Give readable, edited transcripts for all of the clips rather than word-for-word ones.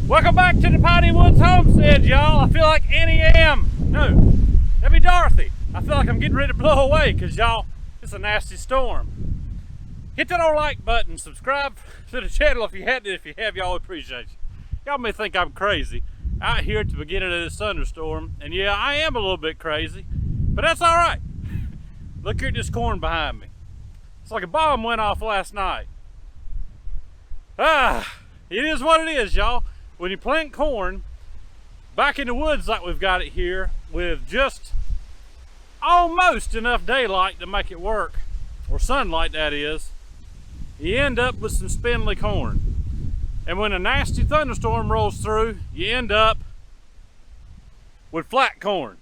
Welcome back to the Piney Woods Homestead, y'all. I feel like Annie M. No, that'd be Dorothy. I feel like I'm getting ready to blow away because, y'all, it's a nasty storm. Hit that old like button, subscribe to the channel if you hadn't. If you have, y'all appreciate you. Y'all may think I'm crazy out here at the beginning of this thunderstorm, and yeah, I am a little bit crazy, but that's all right. Look here at this corn behind me. It's like a bomb went off last night. It is what it is, y'all. When you plant corn back in the woods like we've got it here, with just almost enough daylight to make it work, or sunlight that is, you end up with some spindly corn. And when a nasty thunderstorm rolls through, you end up with flat corn.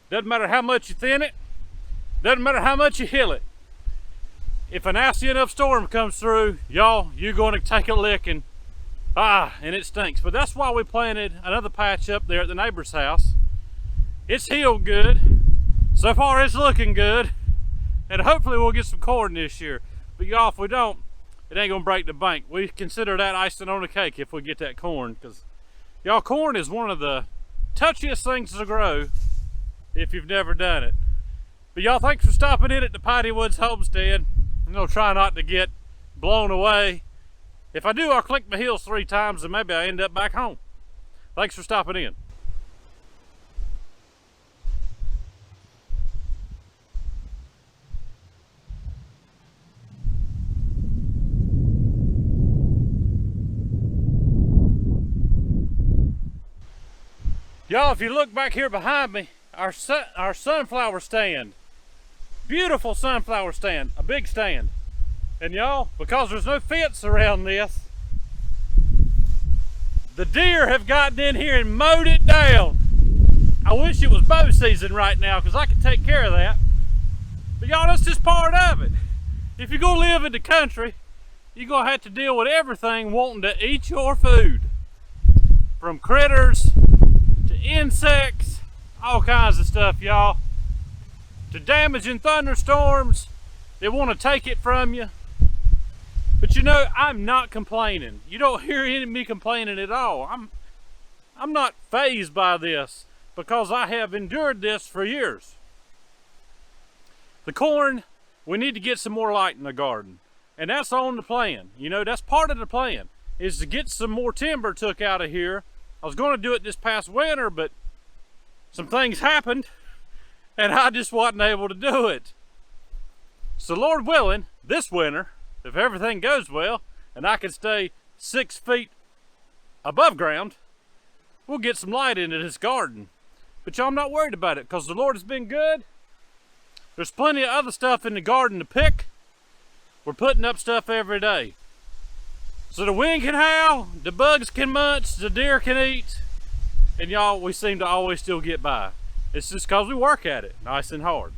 Doesn't matter how much you thin it, doesn't matter how much you hill it. If a nasty enough storm comes through, y'all, you're going to take a licking. And it stinks. But that's why we planted another patch up there at the neighbor's house. It's healed good. So far it's looking good. And hopefully we'll get some corn this year. But y'all, if we don't, it ain't gonna break the bank. We consider that icing on the cake if we get that corn. Because y'all, corn is one of the touchiest things to grow if you've never done it. But y'all, thanks for stopping in at the Piney Woods Homestead. I'm gonna try not to get blown away. If I do, I'll click my heels 3 times and maybe I end up back home. Thanks for stopping in. Y'all, if you look back here behind me, our sunflower stand. Beautiful sunflower stand, a big stand. And y'all, because there's no fence around this, the deer have gotten in here and mowed it down. I wish it was bow season right now because I could take care of that. But y'all, that's just part of it. If you're gonna live in the country, you're gonna have to deal with everything wanting to eat your food. From critters, to insects, all kinds of stuff, y'all. To damaging thunderstorms, they wanna take it from you. But you know, I'm not complaining. You don't hear any of me complaining at all. I'm not fazed by this because I have endured this for years. The corn, we need to get some more light in the garden. And that's on the plan. You know, that's part of the plan, is to get some more timber took out of here. I was going to do it this past winter, but some things happened and I just wasn't able to do it. So Lord willing, this winter, if everything goes well and I can stay 6 feet above ground, we'll get some light into this garden. But y'all, I'm not worried about it because the Lord has been good. There's plenty of other stuff in the garden to pick. We're putting up stuff every day. So the wind can howl, the bugs can munch, the deer can eat, and y'all, we seem to always still get by. It's just because we work at it nice and hard.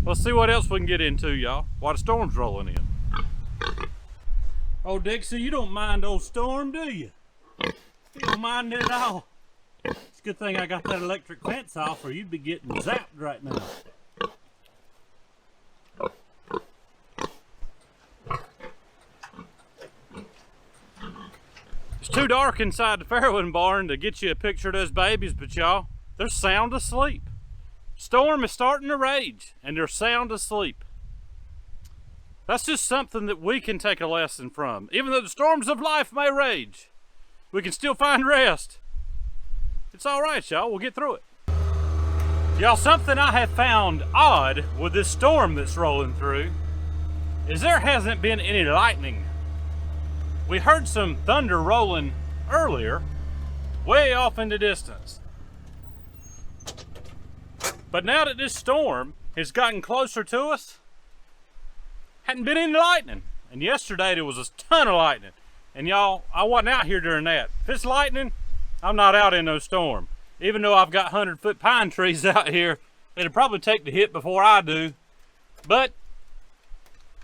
Let's see what else we can get into, y'all, while the storm's rolling in. Oh, Dixie, you don't mind old storm, do you? You don't mind it at all. It's a good thing I got that electric fence off or you'd be getting zapped right now. It's too dark inside the farrowing barn to get you a picture of those babies, but y'all, they're sound asleep. Storm is starting to rage and they're sound asleep. That's just something that we can take a lesson from. Even though the storms of life may rage, we can still find rest. It's all right, y'all. We'll get through it. Y'all, something I have found odd with this storm that's rolling through is there hasn't been any lightning. We heard some thunder rolling earlier, way off in the distance. But now that this storm has gotten closer to us, hadn't been any lightning. And yesterday there was a ton of lightning. And y'all, I wasn't out here during that. If it's lightning, I'm not out in no storm. Even though I've got 100-foot pine trees out here, it'd probably take the hit before I do. But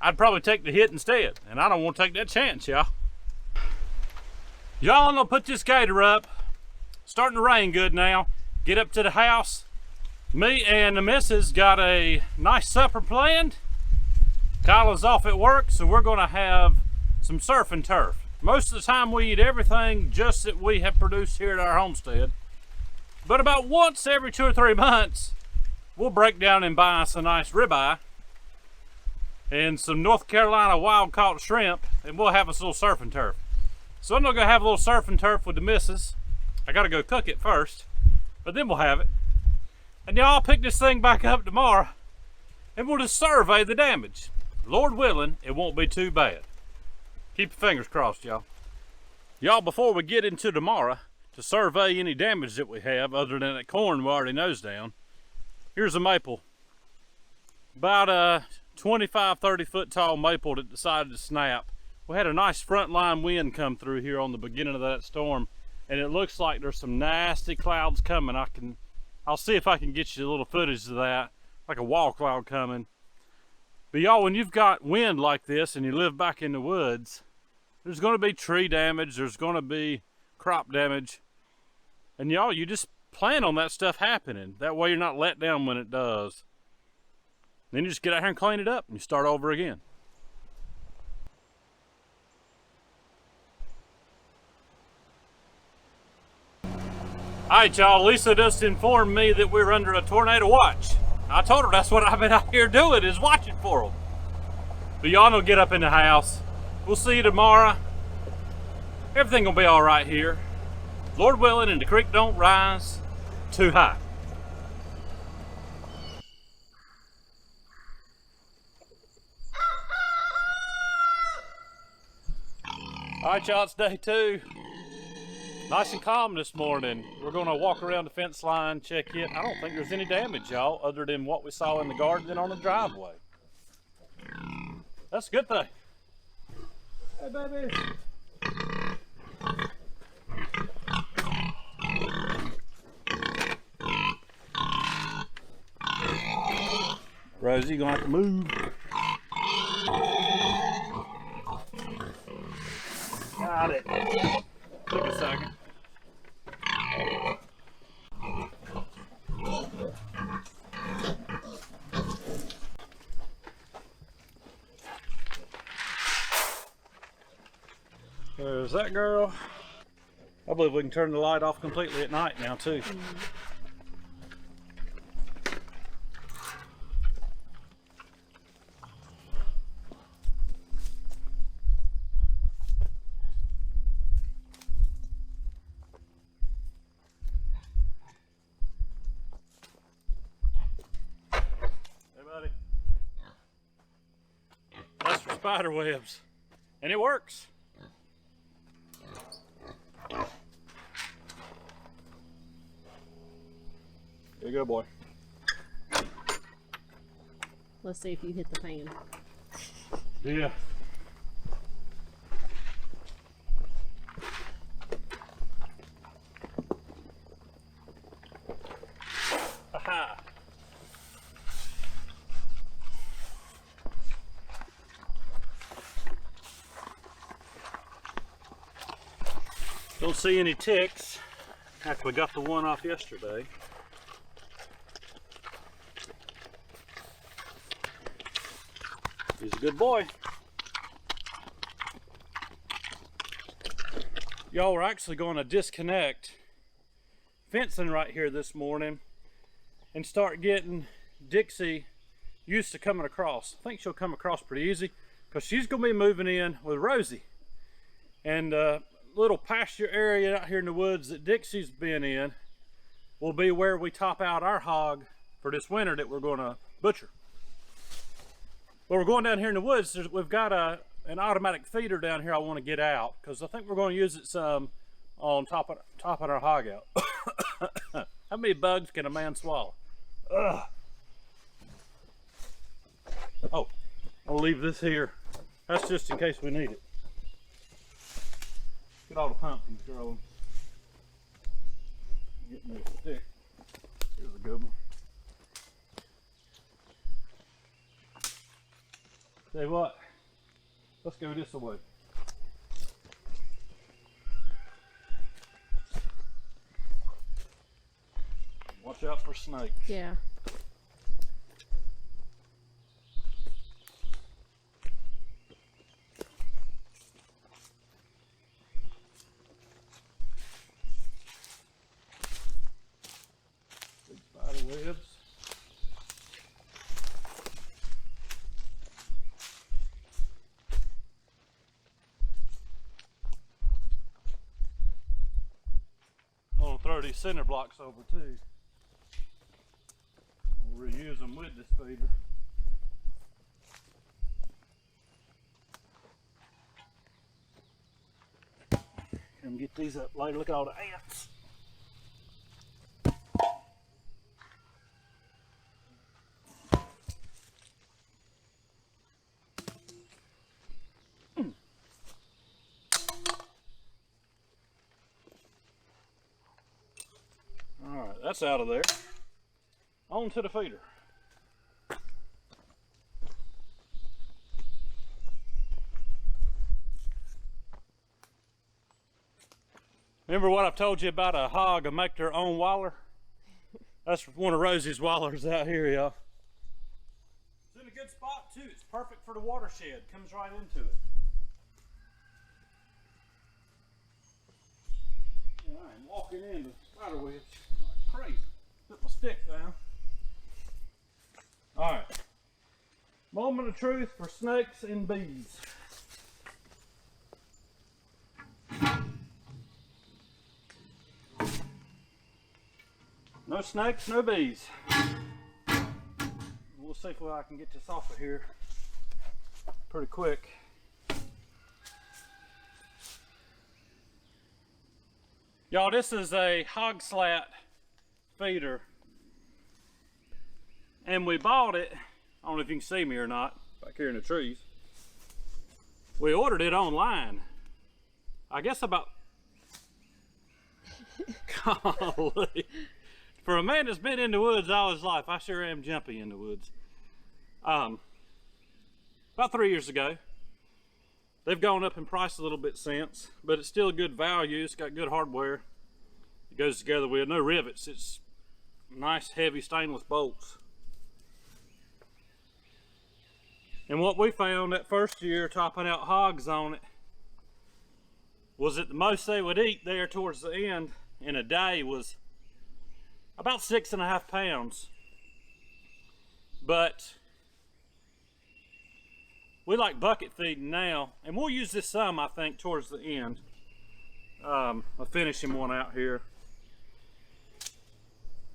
I'd probably take the hit instead. And I don't want to take that chance, y'all. Y'all, I'm gonna put this gator up. Starting to rain good now. Get up to the house. Me and the missus got a nice supper planned. Kyla's off at work, so we're gonna have some surf and turf. Most of the time we eat everything just that we have produced here at our homestead. But about once every 2 or 3 months, we'll break down and buy us a nice ribeye and some North Carolina wild caught shrimp, and we'll have us a little surf and turf. So I'm gonna go have a little surf and turf with the missus. I gotta go cook it first, but then we'll have it. And y'all, I'll pick this thing back up tomorrow and we'll just survey the damage. Lord willing, it won't be too bad. Keep your fingers crossed, y'all. Y'all, before we get into tomorrow to survey any damage that we have, other than that corn we already nose down, here's a maple. About a 25, 30 foot tall maple that decided to snap. We had a nice front line wind come through here on the beginning of that storm, and it looks like there's some nasty clouds coming. I'll see if I can get you a little footage of that, like a wall cloud coming. But y'all, when you've got wind like this and you live back in the woods, there's gonna be tree damage, there's gonna be crop damage. And y'all, you just plan on that stuff happening. That way you're not let down when it does. Then you just get out here and clean it up and you start over again. Alright y'all, Lisa just informed me that we're under a tornado watch. I told her that's what I've been out here doing, is watching for them. But y'all don't get up in the house. We'll see you tomorrow. Everything will be all right here. Lord willing, and the creek don't rise too high. All right, y'all, it's day 2. Nice and calm this morning. We're gonna walk around the fence line, check it. I don't think there's any damage, y'all, other than what we saw in the garden and on the driveway. That's a good thing. Hey, baby. Rosie, you're gonna have to move. Got it. Took a second. There's that girl. I believe we can turn the light off completely at night now too. Hey buddy. That's for spider webs. And it works. There you go, boy. Let's see if you hit the fan. Yeah. Aha. Don't see any ticks. After we got the one off yesterday. He's a good boy. Y'all, we're actually going to disconnect fencing right here this morning and start getting Dixie used to coming across. I think she'll come across pretty easy because she's going to be moving in with Rosie. And little pasture area out here in the woods that Dixie's been in will be where we top out our hog for this winter that we're going to butcher. Well, we're going down here in the woods. We've got an automatic feeder down here I want to get out because I think we're going to use it some on topping our hog out. How many bugs can a man swallow? Ugh. Oh, I'll leave this here. That's just in case we need it. Get all the pumpkins growing. Get me a stick. Here's a good one. Say what? Let's go this way. Watch out for snakes. Yeah. throw these center blocks over too. We'll reuse them with this feeder. Come get these up later. Look at all the ants. Alright, that's out of there. On to the feeder. Remember what I've told you about a hog to make their own waller? That's one of Rosie's wallers out here, y'all. It's in a good spot too. It's perfect for the watershed. Comes right into it. Yeah, I am walking into spider webs like crazy. Put my stick down. Alright. Moment of truth for snakes and bees. No snakes, no bees. We'll see if I can get this off of here pretty quick. Y'all, this is a hog slat feeder. And we bought it, I don't know if you can see me or not, back here in the trees. We ordered it online. I guess about, golly. For a man that's been in the woods all his life, I sure am jumpy in the woods. About 3 years ago. They've gone up in price a little bit since, but it's still good value. It's got good hardware. It goes together with no rivets. It's nice, heavy stainless bolts. And what we found that first year topping out hogs on it was that the most they would eat there towards the end in a day was about 6.5 pounds. But we like bucket feeding now, and we'll use this some, I think, towards the end. I'm finishing one out here.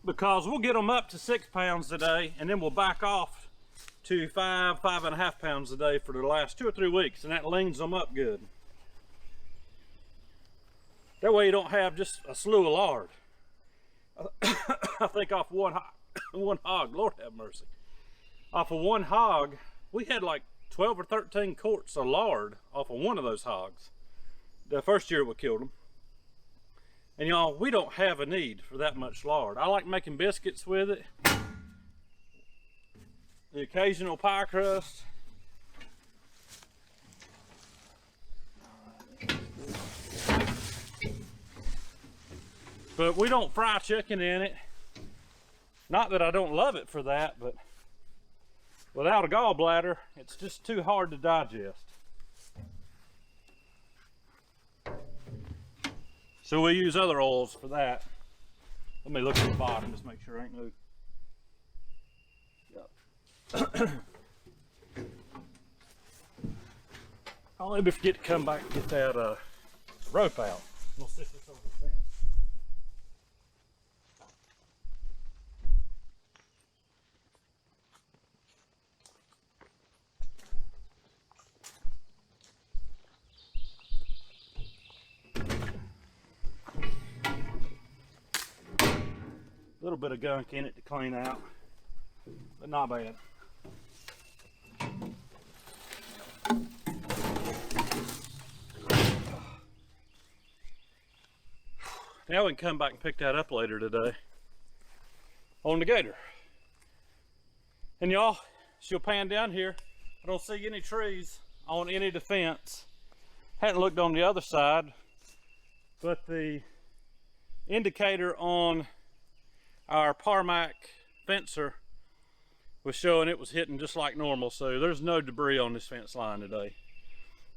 Because we'll get them up to 6 pounds a day, and then we'll back off to 5.5 pounds a day for the last 2 or 3 weeks, and that leans them up good. That way you don't have just a slew of lard. I think off one hog, Lord have mercy. Off of one hog, we had like 12 or 13 quarts of lard off of one of those hogs. The first year we killed them. And y'all, we don't have a need for that much lard. I like making biscuits with it. The occasional pie crust. But we don't fry chicken in it. Not that I don't love it for that, but without a gallbladder, it's just too hard to digest. So we use other oils for that. Let me look at the bottom, just make sure ain't no. Yep. I'll maybe forget to come back and get that rope out. We'll stick this over the fence. A little bit of gunk in it to clean out, but not bad. Now we can come back and pick that up later today on the gator. And y'all, she'll pan down here. I don't see any trees on any of the fence. Hadn't looked on the other side, but the indicator on our Parmac fencer was showing it was hitting just like normal, so there's no debris on this fence line today.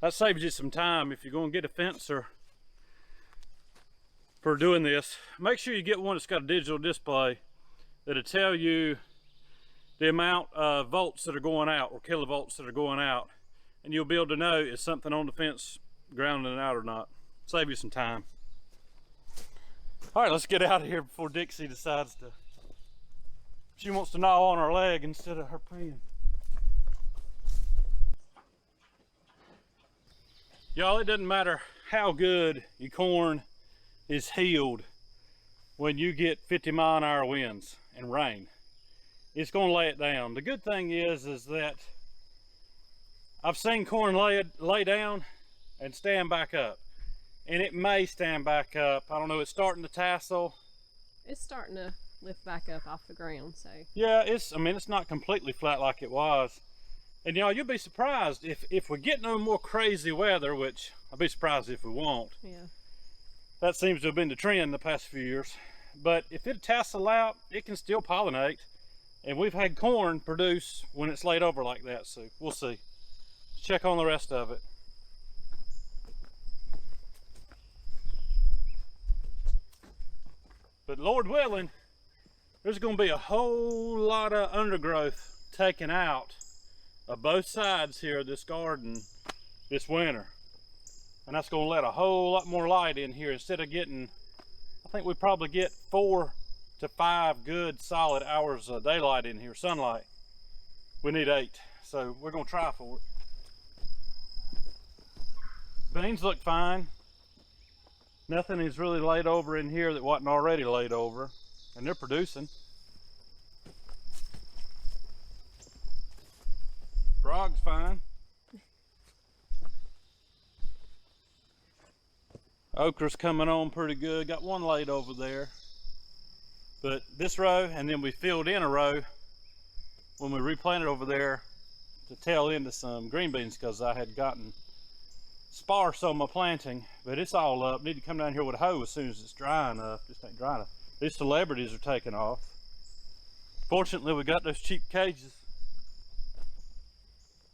That saves you some time if you're going to get a fencer for doing this. Make sure you get one that's got a digital display that'll tell you the amount of volts that are going out or kilovolts that are going out, and you'll be able to know is something on the fence grounding it out or not. Save you some time. All right, let's get out of here before Dixie decides to, she wants to gnaw on our leg instead of her pan. Y'all, it doesn't matter how good your corn is healed when you get 50-mile-an-hour winds and rain. It's gonna lay it down. The good thing is that I've seen corn lay down and stand back up. And it may stand back up. I don't know, it's starting to tassel. It's starting to lift back up off the ground, so. Yeah, it's not completely flat like it was. And y'all, you'll be surprised if we get no more crazy weather, which I'll be surprised if we won't. Yeah. That seems to have been the trend the past few years. But if it tassel out, it can still pollinate. And we've had corn produce when it's laid over like that, so we'll see. Let's check on the rest of it. But Lord willing, there's going to be a whole lot of undergrowth taken out of both sides here of this garden this winter. And that's going to let a whole lot more light in here. Instead of getting, I think we probably get 4 to 5 good solid hours of daylight in here, sunlight. We need 8, so we're going to try for it. Beans look fine. Nothing is really laid over in here that wasn't already laid over, and they're producing. Frog's fine. Okra's coming on pretty good. Got one laid over there. But this row, and then we filled in a row when we replanted over there to tail into some green beans because I had gotten sparse on my planting, but it's all up. Need to come down here with a hoe as soon as it's dry enough. Just ain't dry enough. These celebrities are taking off. Fortunately, we got those cheap cages,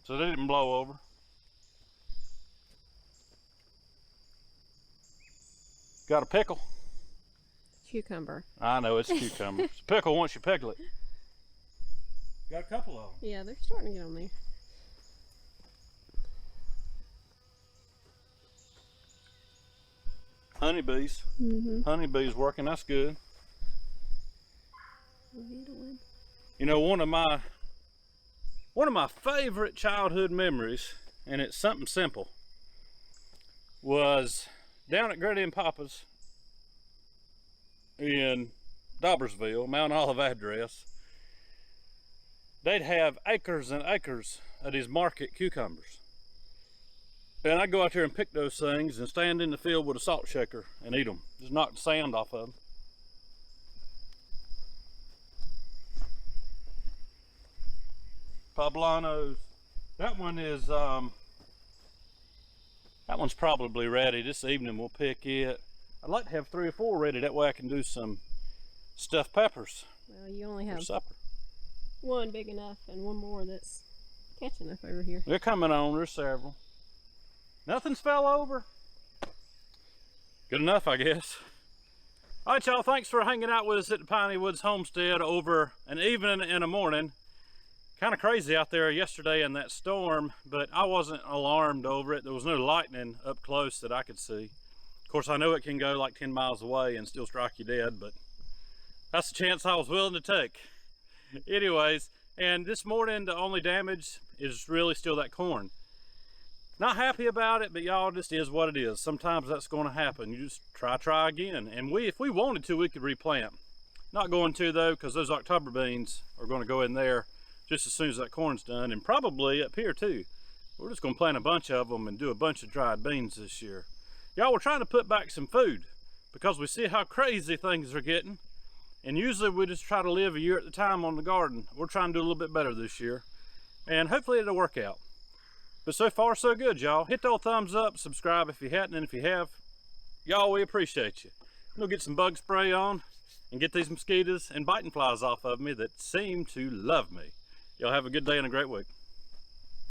so they didn't blow over. Got a pickle. Cucumber. I know, it's a cucumber. It's a pickle once you pickle it. Got a couple of them. Yeah, they're starting to get on there. Honeybees. Honeybees working, that's good. You know, one of my favorite childhood memories, and it's something simple, was down at Grady and Papa's in Dobbersville, Mount Olive address. They'd have acres and acres of these market cucumbers. And I'd go out there and pick those things and stand in the field with a salt shaker and eat them. Just knock the sand off of them. Poblanos. That one is, that one's probably ready. This evening we'll pick it. I'd like to have 3 or 4 ready. That way I can do some stuffed peppers. Well, you only have for supper. One big enough and one more that's catching up over here. They're coming on. There's several. Nothing's fell over. Good enough, I guess. All right, y'all, thanks for hanging out with us at the Piney Woods Homestead over an evening and a morning. Kind of crazy out there yesterday in that storm, but I wasn't alarmed over it. There was no lightning up close that I could see. Of course, I know it can go like 10 miles away and still strike you dead, but that's a chance I was willing to take. Anyways, and this morning the only damage is really still that corn. Not happy about it, but y'all, just is what it is. Sometimes that's going to happen. You just try again. And if we wanted to, we could replant. Not going to though, because those October beans are going to go in there just as soon as that corn's done, and probably up here too. We're just going to plant a bunch of them and do a bunch of dried beans this year. Y'all, we're trying to put back some food because we see how crazy things are getting. And usually we just try to live a year at a time on the garden. We're trying to do a little bit better this year, and hopefully it'll work out. But so far, so good, y'all. Hit the old thumbs up, subscribe if you hadn't, and if you have, y'all, we appreciate you. We'll get some bug spray on and get these mosquitoes and biting flies off of me that seem to love me. Y'all have a good day and a great week.